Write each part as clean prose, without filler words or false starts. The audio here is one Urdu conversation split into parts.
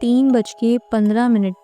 3:15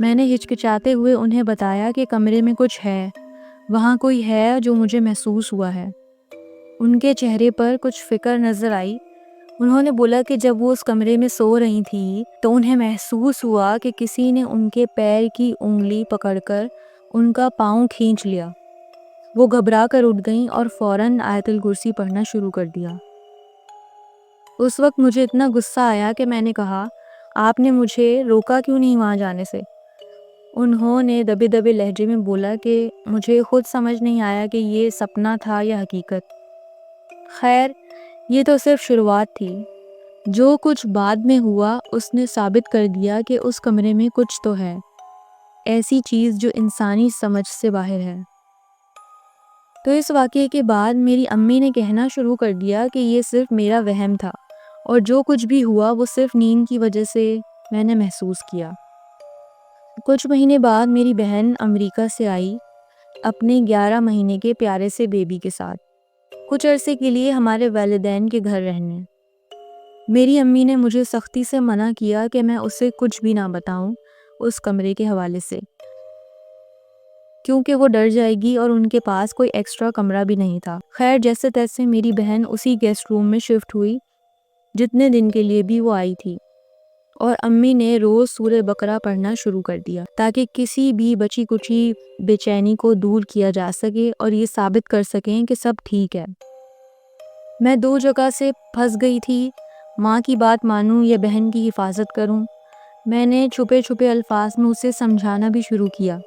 میں نے ہچکچاتے ہوئے انہیں بتایا کہ کمرے میں کچھ ہے، وہاں کوئی ہے جو مجھے محسوس ہوا ہے۔ ان کے چہرے پر کچھ فکر نظر آئی۔ انہوں نے بولا کہ جب وہ اس کمرے میں سو رہی تھی تو انہیں محسوس ہوا کہ کسی نے ان کے پیر کی انگلی پکڑ کر ان کا پاؤں کھینچ لیا۔ وہ گھبرا کر اٹھ گئیں اور فوراً آیت الکرسی پڑھنا شروع کر دیا۔ اس وقت مجھے اتنا غصہ آیا کہ میں نے کہا، آپ نے مجھے روکا کیوں نہیں وہاں جانے سے؟ انہوں نے دبے دبے لہجے میں بولا کہ مجھے خود سمجھ نہیں آیا کہ یہ سپنا تھا یا حقیقت۔ خیر، یہ تو صرف شروعات تھی۔ جو کچھ بعد میں ہوا اس نے ثابت کر دیا کہ اس کمرے میں کچھ تو ہے، ایسی چیز جو انسانی سمجھ سے باہر ہے۔ تو اس واقعے کے بعد میری امی نے کہنا شروع کر دیا کہ یہ صرف میرا وہم تھا اور جو کچھ بھی ہوا وہ صرف نیند کی وجہ سے میں نے محسوس کیا۔ کچھ مہینے بعد میری بہن امریکہ سے آئی اپنے 11 مہینے کے پیارے سے بیبی کے ساتھ، کچھ عرصے کے لیے ہمارے والدین کے گھر رہنے۔ میری امی نے مجھے سختی سے منع کیا کہ میں اسے کچھ بھی نہ بتاؤں اس کمرے کے حوالے سے، کیونکہ وہ ڈر جائے گی اور ان کے پاس کوئی ایکسٹرا کمرہ بھی نہیں تھا۔ خیر، جیسے تیسے میری بہن اسی گیسٹ روم میں شفٹ ہوئی جتنے دن کے لیے بھی وہ آئی تھی، اور امی نے روز سورہ بقرہ پڑھنا شروع کر دیا تاکہ کسی بھی بچی کچی بے چینی کو دور کیا جا سکے اور یہ ثابت کر سکیں کہ سب ٹھیک ہے۔ میں 2 جگہ سے پھنس گئی تھی، ماں کی بات مانوں یا بہن کی حفاظت کروں۔ میں نے چھپے چھپے الفاظ میں اسے سمجھانا بھی شروع کیا،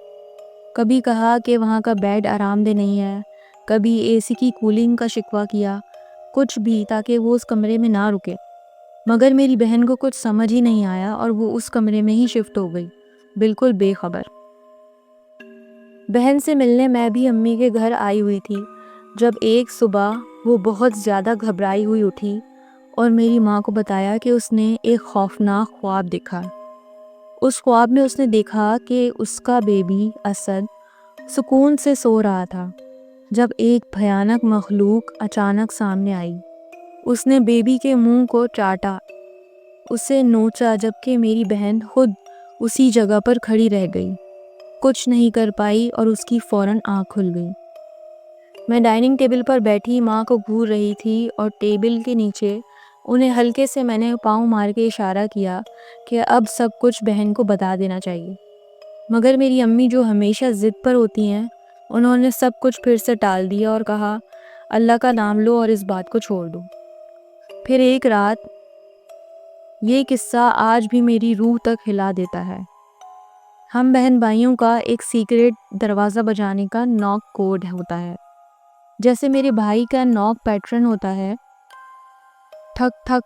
کبھی کہا کہ وہاں کا بیڈ آرام دہ نہیں ہے، کبھی اے سی کی کولنگ کا شکوہ کیا، کچھ بھی تاکہ وہ اس کمرے میں نہ رکے۔ مگر میری بہن کو کچھ سمجھ ہی نہیں آیا اور وہ اس کمرے میں ہی شفٹ ہو گئی، بالکل بے خبر۔ بہن سے ملنے میں بھی امی کے گھر آئی ہوئی تھی جب ایک صبح وہ بہت زیادہ گھبرائی ہوئی اٹھی اور میری ماں کو بتایا کہ اس نے ایک خوفناک خواب دیکھا۔ اس خواب میں اس نے دیکھا کہ اس کا بیبی اسد سکون سے سو رہا تھا جب ایک بھیانک مخلوق اچانک سامنے آئی۔ اس نے بیبی کے منہ کو چاٹا، اسے نوچا، جبکہ میری بہن خود اسی جگہ پر کھڑی رہ گئی، کچھ نہیں کر پائی اور اس کی فوراً آنکھ کھل گئی۔ میں ڈائننگ ٹیبل پر بیٹھی ماں کو گھور رہی تھی اور ٹیبل کے نیچے انہیں ہلکے سے میں نے پاؤں مار کے اشارہ کیا کہ اب سب کچھ بہن کو بتا دینا چاہیے۔ مگر میری امی جو ہمیشہ ضد پر ہوتی ہیں، انہوں نے سب کچھ پھر سے ٹال دیا اور کہا، اللہ کا نام لو اور اس بات کو چھوڑ دو۔ پھر ایک رات، یہ قصہ آج بھی میری روح تک ہلا دیتا ہے۔ ہم بہن بھائیوں کا ایک سیکریٹ دروازہ بجانے کا ناک کوڈ ہوتا ہے، جیسے میرے بھائی کا ناک پیٹرن ہوتا ہے، ٹھک ٹھک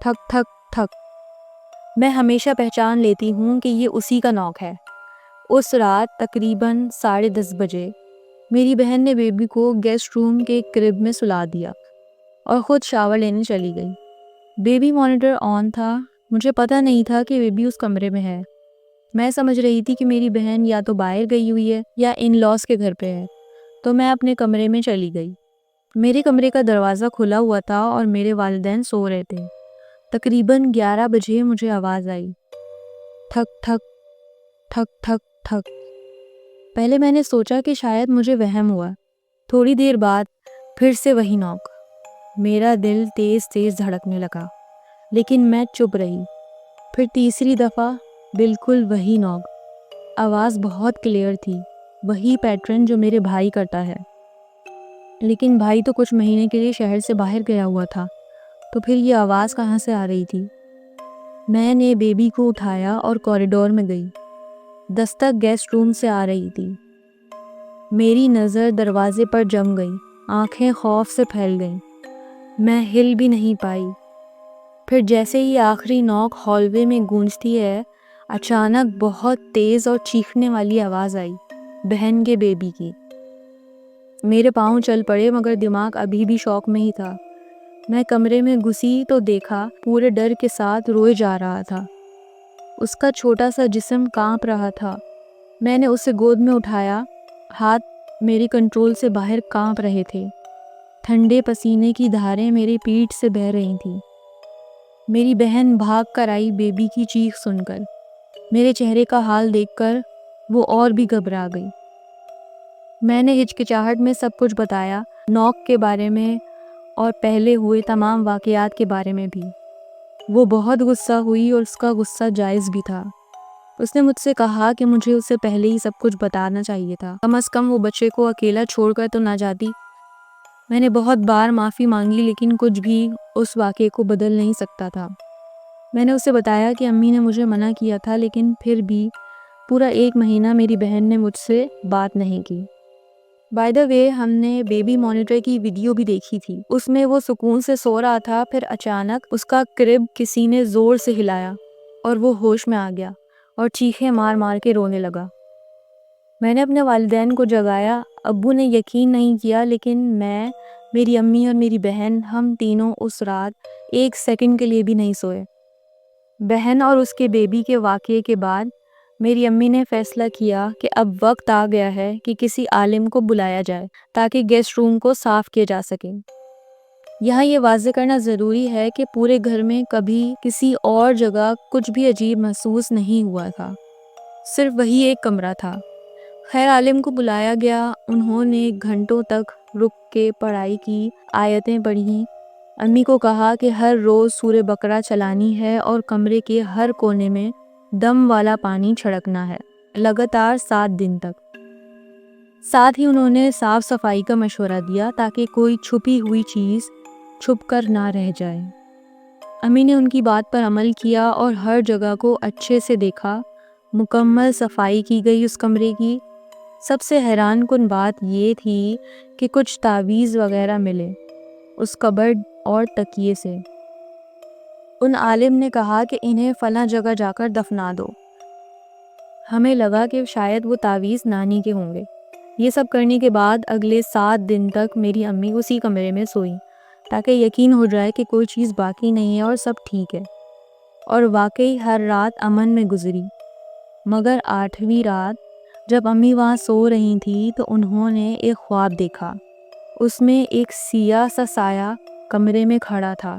ٹھک ٹھک ٹھک۔ میں ہمیشہ پہچان لیتی ہوں کہ یہ اسی کا ناک ہے۔ اس رات تقریباً 10:30 بجے میری بہن نے بیبی کو گیسٹ روم کے کرب میں سلا دیا اور خود شاور لینے چلی گئی۔ بیبی مانیٹر آن تھا، مجھے پتہ نہیں تھا کہ بیبی اس کمرے میں ہے۔ میں سمجھ رہی تھی کہ میری بہن یا تو باہر گئی ہوئی ہے یا ان لاس کے گھر پہ ہے، تو میں اپنے کمرے میں چلی گئی۔ میرے کمرے کا دروازہ کھلا ہوا تھا اور میرے والدین سو رہے تھے۔ تقریباً 11 بجے مجھے آواز آئی، ٹھک ٹھک ٹھک ٹھک ٹھک۔ پہلے میں نے سوچا کہ شاید مجھے وہم ہوا۔ تھوڑی دیر بعد پھر سے وہی ناک۔ میرا دل تیز تیز دھڑکنے لگا، لیکن میں چپ رہی۔ پھر تیسری دفعہ بالکل وہی ناک۔ آواز بہت کلیئر تھی، وہی پیٹرن جو میرے بھائی کرتا ہے، لیکن بھائی تو کچھ مہینے کے لیے شہر سے باہر گیا ہوا تھا، تو پھر یہ آواز کہاں سے آ رہی تھی؟ میں نے بیبی کو اٹھایا اور کوریڈور میں گئی۔ دستک گیسٹ روم سے آ رہی تھی۔ میری نظر دروازے پر جم گئی، آنکھیں خوف سے پھیل گئیں، میں ہل بھی نہیں پائی۔ پھر جیسے ہی آخری ناک ہال وے میں گونجتی ہے، اچانک بہت تیز اور چیخنے والی آواز آئی، بہن کے بیبی کی۔ میرے پاؤں چل پڑے مگر دماغ ابھی بھی شوق میں ہی تھا۔ میں کمرے میں گھسی تو دیکھا پورے ڈر کے ساتھ روئے جا رہا تھا۔ اس کا چھوٹا سا جسم کانپ رہا تھا۔ میں نے اسے گود میں اٹھایا، ہاتھ میری کنٹرول سے باہر کانپ رہے تھے، ٹھنڈے پسینے کی دھاریں میری پیٹھ سے بہہ رہی تھیں۔ میری بہن بھاگ کر آئی بیبی کی چیخ سن کر۔ میرے چہرے کا حال دیکھ کر وہ اور بھی گھبرا گئی۔ میں نے ہچکچاہٹ میں سب کچھ بتایا، نوک کے بارے میں اور پہلے ہوئے تمام واقعات کے بارے میں بھی۔ وہ بہت غصہ ہوئی اور اس کا غصہ جائز بھی تھا۔ اس نے مجھ سے کہا کہ مجھے اسے پہلے ہی سب کچھ بتانا چاہیے تھا، کم از کم وہ بچے کو اکیلا چھوڑ کر تو نہ جاتی۔ میں نے بہت بار معافی مانگی لیکن کچھ بھی اس واقعے کو بدل نہیں سکتا تھا۔ میں نے اسے بتایا کہ امی نے مجھے منع کیا تھا، لیکن پھر بھی پورا 1 مہینہ میری بہن نے مجھ سے بات نہیں کی۔ بائی دا وے، ہم نے بیبی مانیٹر کی ویڈیو بھی دیکھی تھی۔ اس میں وہ سکون سے سو رہا تھا، پھر اچانک اس کا کرب کسی نے زور سے ہلایا اور وہ ہوش میں آ گیا اور چیخیں مار مار کے رونے لگا۔ میں نے اپنے والدین کو جگایا۔ ابو نے یقین نہیں کیا، لیکن میں، میری امی اور میری بہن، ہم تینوں اس رات 1 سیکنڈ کے لیے بھی نہیں سوئے۔ بہن اور اس کے بیبی کے واقعے کے بعد میری امی نے فیصلہ کیا کہ اب وقت آ گیا ہے کہ کسی عالم کو بلایا جائے تاکہ گیسٹ روم کو صاف کیا جا سکے۔ یہاں یہ واضح کرنا ضروری ہے کہ پورے گھر میں کبھی کسی اور جگہ کچھ بھی عجیب محسوس نہیں ہوا تھا، صرف وہی ایک کمرہ تھا۔ خیر، عالم کو بلایا گیا۔ انہوں نے گھنٹوں تک رک کے پڑھائی کی، آیتیں پڑھیں، امی کو کہا کہ ہر روز سورہ بقرہ چلانی ہے اور کمرے کے ہر کونے میں دم والا پانی چھڑکنا ہے، لگاتار 7 دن تک۔ ساتھ ہی انہوں نے صاف صفائی کا مشورہ دیا تاکہ کوئی چھپی ہوئی چیز چھپ کر نہ رہ جائے۔ امی نے ان کی بات پر عمل کیا اور ہر جگہ کو اچھے سے دیکھا۔ مکمل صفائی کی گئی اس کمرے کی۔ سب سے حیران کن بات یہ تھی کہ کچھ تعویذ وغیرہ ملے اس کبرڈ اور تکیے سے۔ ان عالم نے کہا کہ انہیں فلاں جگہ جا کر دفنا دو۔ ہمیں لگا کہ شاید وہ تعویذ نانی کے ہوں گے۔ یہ سب کرنے کے بعد اگلے 7 دن تک میری امی اسی کمرے میں سوئی تاکہ یقین ہو جائے کہ کوئی چیز باقی نہیں ہے اور سب ٹھیک ہے۔ اور واقعی ہر رات امن میں گزری، مگر 8ویں رات جب امی وہاں سو رہی تھی تو انہوں نے ایک خواب دیکھا۔ اس میں ایک سیاہ سا سایہ کمرے میں کھڑا تھا۔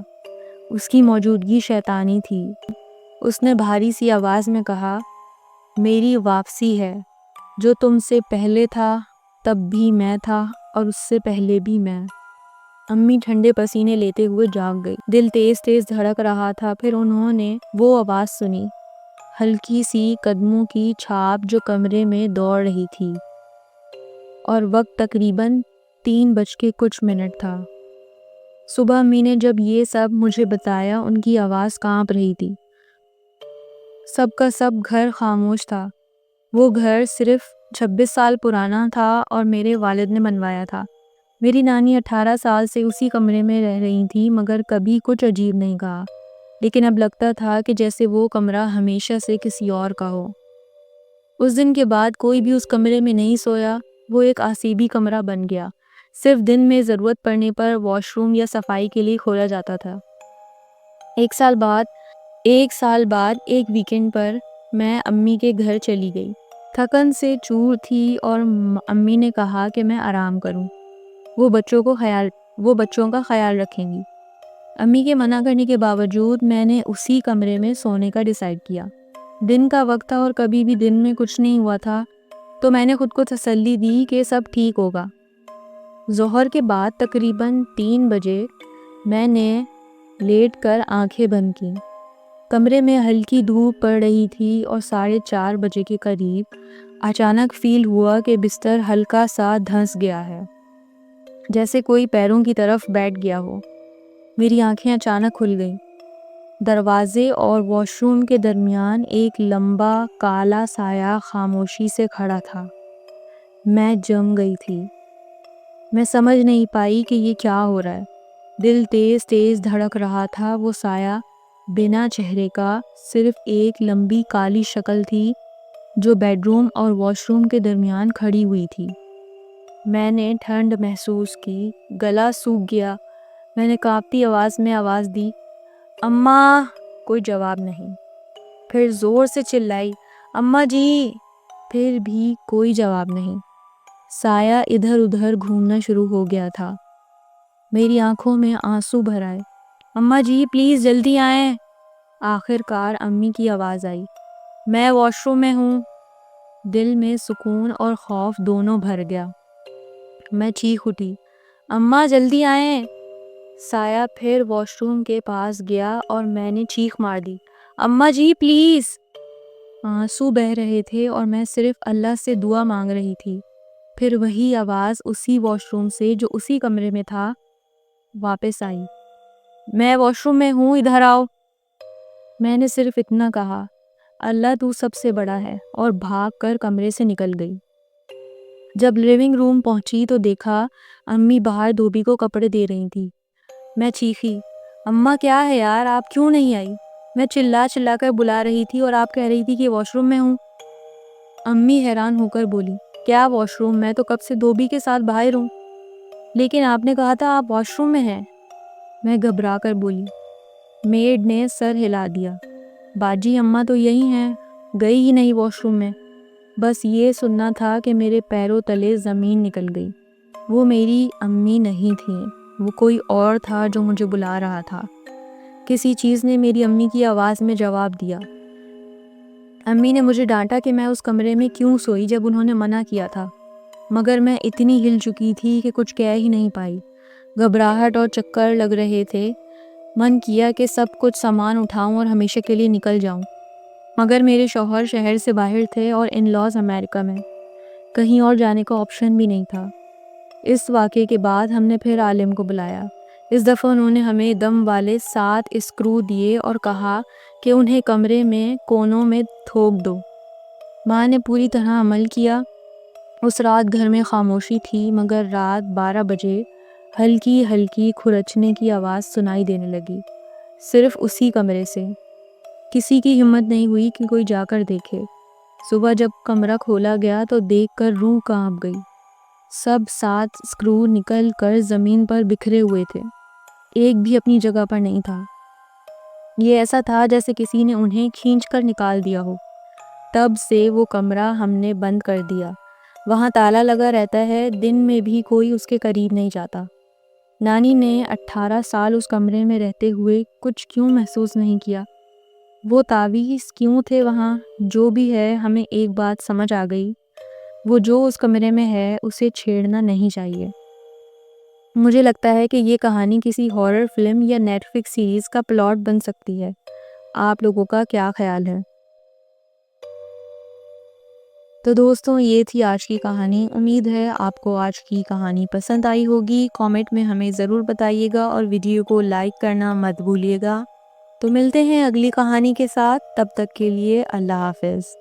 اس کی موجودگی شیطانی تھی۔ اس نے بھاری سی آواز میں کہا، میری واپسی ہے، جو تم سے پہلے تھا تب بھی میں تھا اور اس سے پہلے بھی میں۔ امی ٹھنڈے پسینے لیتے ہوئے جاگ گئی، دل تیز تیز دھڑک رہا تھا۔ پھر انہوں نے وہ آواز سنی، ہلکی سی قدموں کی چھاپ جو کمرے میں دوڑ رہی تھی، اور وقت تقریباً 3:00 تھا۔ صبح امی نے جب یہ سب مجھے بتایا، ان کی آواز کانپ رہی تھی۔ سب کا سب گھر خاموش تھا۔ وہ گھر صرف 26 سال پرانا تھا اور میرے والد نے بنوایا تھا۔ میری نانی 18 سال سے اسی کمرے میں رہ رہی تھی، مگر کبھی کچھ عجیب نہیں کہا، لیکن اب لگتا تھا کہ جیسے وہ کمرہ ہمیشہ سے کسی اور کا ہو۔ اس دن کے بعد کوئی بھی اس کمرے میں نہیں سویا۔ وہ ایک آسیبی کمرہ بن گیا، صرف دن میں ضرورت پڑنے پر واش روم یا صفائی کے لیے کھولا جاتا تھا۔ 1 سال بعد ایک ویکنڈ پر میں امی کے گھر چلی گئی۔ تھکن سے چور تھی اور امی نے کہا کہ میں آرام کروں، وہ بچوں کا خیال رکھیں گی۔ امی کے منع کرنے کے باوجود میں نے اسی کمرے میں سونے کا ڈیسائیڈ کیا۔ دن کا وقت تھا اور کبھی بھی دن میں کچھ نہیں ہوا تھا، تو میں نے خود کو تسلی دی کہ سب ٹھیک ہوگا۔ ظہر کے بعد تقریباً 3 بجے میں نے لیٹ کر آنکھیں بند کیں۔ کمرے میں ہلکی دھوپ پڑ رہی تھی اور 4:30 بجے کے قریب اچانک فیل ہوا کہ بستر ہلکا سا دھنس گیا ہے، جیسے کوئی پیروں کی طرف بیٹھ گیا ہو۔ میری آنکھیں اچانک کھل گئیں۔ دروازے اور واش روم کے درمیان ایک لمبا کالا سایہ خاموشی سے کھڑا تھا۔ میں جم گئی تھی۔ میں سمجھ نہیں پائی کہ یہ کیا ہو رہا ہے۔ دل تیز تیز دھڑک رہا تھا۔ وہ سایہ بنا چہرے کا، صرف ایک لمبی کالی شکل تھی جو بیڈ روم اور واش روم کے درمیان کھڑی ہوئی تھی۔ میں نے ٹھنڈ محسوس کی، گلا سوکھ گیا۔ میں نے کانپتی آواز میں آواز دی، اماں! کوئی جواب نہیں۔ پھر زور سے چلائی، اماں جی! پھر بھی کوئی جواب نہیں۔ سایہ ادھر ادھر گھومنا شروع ہو گیا تھا۔ میری آنکھوں میں آنسو بھر آئے، اماں جی پلیز جلدی آئیں۔ آخر کار امی کی آواز آئی، میں واش روم میں ہوں۔ دل میں سکون اور خوف دونوں بھر گیا۔ میں چیخ اٹھی، اماں جلدی آئیں۔ سایہ پھر واش روم کے پاس گیا اور میں نے چیخ مار دی، اماں جی پلیز۔ آنسو بہہ رہے تھے اور میں صرف اللہ سے دعا مانگ رہی تھی۔ پھر وہی آواز اسی واش روم سے جو اسی کمرے میں تھا واپس آئی، میں واش روم میں ہوں، ادھر آؤ۔ میں نے صرف اتنا کہا، اللہ تو سب سے بڑا ہے، اور بھاگ کر کمرے سے نکل گئی۔ جب لیونگ روم پہنچی تو دیکھا امی باہر دھوبی کو کپڑے دے رہی تھی۔ میں چیخی، اماں کیا ہے یار، آپ کیوں نہیں آئی؟ میں چلا چلا کر بلا رہی تھی اور آپ کہہ رہی تھی کہ واش روم میں ہوں۔ امی حیران ہو کر بولی، کیا واش روم؟ میں تو کب سے دھوبی کے ساتھ باہر ہوں، لیکن آپ نے کہا تھا آپ واش روم میں ہیں۔ میں گھبرا کر بولی۔ میڈ نے سر ہلا دیا، باجی اماں تو یہی ہیں، گئی ہی نہیں واش روم میں۔ بس یہ سننا تھا کہ میرے پیروں تلے زمین نکل گئی۔ وہ میری امی نہیں تھیں، وہ کوئی اور تھا جو مجھے بلا رہا تھا۔ کسی چیز نے میری امی کی آواز میں جواب دیا۔ امی نے مجھے ڈانٹا کہ میں اس کمرے میں کیوں سوئی جب انہوں نے منع کیا تھا، مگر میں اتنی ہل چکی تھی کہ کچھ کہہ ہی نہیں پائی۔ گھبراہٹ اور چکر لگ رہے تھے۔ من کیا کہ سب کچھ سامان اٹھاؤں اور ہمیشہ کے لیے نکل جاؤں، مگر میرے شوہر شہر سے باہر تھے اور ان لاز امریکہ میں، کہیں اور جانے کا آپشن بھی نہیں تھا۔ اس واقعے کے بعد ہم نے پھر عالم کو بلایا۔ اس دفعہ انہوں نے ہمیں دم والے 7 اسکرو دیے اور کہا کہ انہیں کمرے میں کونوں میں تھوک دو۔ ماں نے پوری طرح عمل کیا۔ اس رات گھر میں خاموشی تھی، مگر رات 12 بجے ہلکی ہلکی کھرچنے کی آواز سنائی دینے لگی، صرف اسی کمرے سے۔ کسی کی ہمت نہیں ہوئی کہ کوئی جا کر دیکھے۔ صبح جب کمرہ کھولا گیا تو دیکھ کر روح کانپ گئی۔ سب 7 اسکرو نکل کر زمین پر بکھرے ہوئے تھے، ایک بھی اپنی جگہ پر نہیں تھا۔ یہ ایسا تھا جیسے کسی نے انہیں کھینچ کر نکال دیا ہو۔ تب سے وہ کمرہ ہم نے بند کر دیا۔ وہاں تالا لگا رہتا ہے، دن میں بھی کوئی اس کے قریب نہیں جاتا۔ نانی نے 18 سال اس کمرے میں رہتے ہوئے کچھ کیوں محسوس نہیں کیا؟ وہ تعویذ کیوں تھے وہاں؟ جو بھی ہے، ہمیں ایک بات سمجھ آ گئی، وہ جو اس کمرے میں ہے اسے چھیڑنا نہیں چاہیے۔ مجھے لگتا ہے کہ یہ کہانی کسی ہارر فلم یا نیٹ فلکس سیریز کا پلاٹ بن سکتی ہے۔ آپ لوگوں کا کیا خیال ہے؟ تو دوستوں، یہ تھی آج کی کہانی۔ امید ہے آپ کو آج کی کہانی پسند آئی ہوگی۔ کامنٹ میں ہمیں ضرور بتائیے گا اور ویڈیو کو لائک کرنا مت بھولیے گا۔ تو ملتے ہیں اگلی کہانی کے ساتھ، تب تک کے لیے اللہ حافظ۔